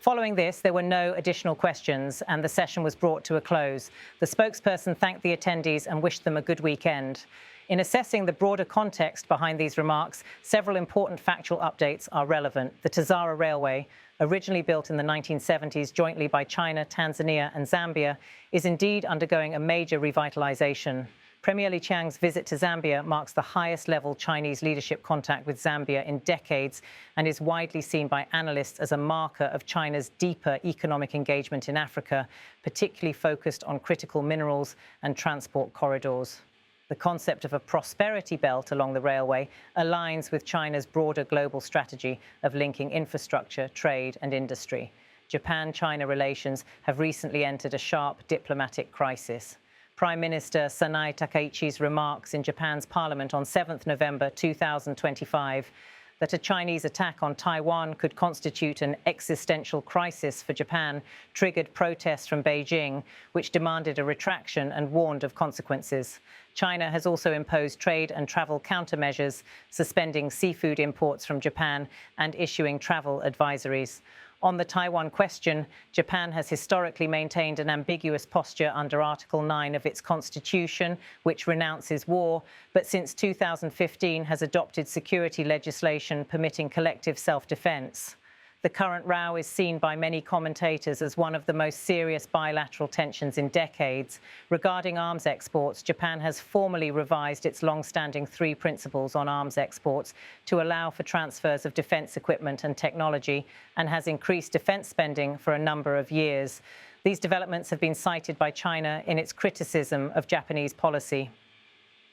Following this, there were no additional questions and the session was brought to a close. The spokesperson thanked the attendees and wished them a good weekend. In assessing the broader context behind these remarks, several important factual updates are relevant. The TAZARA Railway, originally built in the 1970s jointly by China, Tanzania and Zambia, is indeed undergoing a major revitalisation. Premier Li Qiang's visit to Zambia marks the highest level Chinese leadership contact with Zambia in decades and is widely seen by analysts as a marker of China's deeper economic engagement in Africa, particularly focused on critical minerals and transport corridors. The concept of a prosperity belt along the railway aligns with China's broader global strategy of linking infrastructure, trade and industry. Japan-China relations have recently entered a sharp diplomatic crisis. Prime Minister Sanai Takaichi's remarks in Japan's parliament on 7th November 2025 that a Chinese attack on Taiwan could constitute an existential crisis for Japan triggered protests from Beijing, which demanded a retraction and warned of consequences. China has also imposed trade and travel countermeasures, suspending seafood imports from Japan and issuing travel advisories. On the Taiwan question, Japan has historically maintained an ambiguous posture under Article 9 of its constitution, which renounces war, but since 2015 has adopted security legislation permitting collective self-defense. The current row is seen by many commentators as one of the most serious bilateral tensions in decades. Regarding arms exports, Japan has formally revised its long-standing 3 principles on arms exports to allow for transfers of defense equipment and technology and has increased defense spending for a number of years. These developments have been cited by China in its criticism of Japanese policy.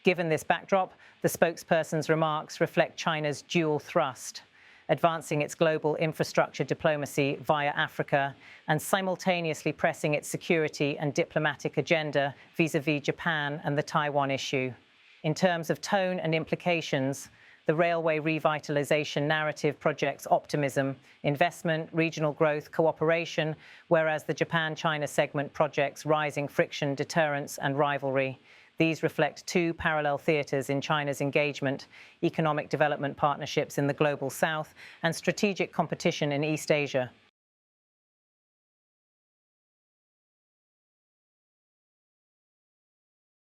Given this backdrop, the spokesperson's remarks reflect China's dual thrust: advancing its global infrastructure diplomacy via Africa and simultaneously pressing its security and diplomatic agenda vis-à-vis Japan and the Taiwan issue. In terms of tone and implications, the railway revitalisation narrative projects optimism, investment, regional growth, cooperation, whereas the Japan-China segment projects rising friction, deterrence and rivalry. These reflect 2 parallel theatres in China's engagement: economic development partnerships in the Global South and strategic competition in East Asia.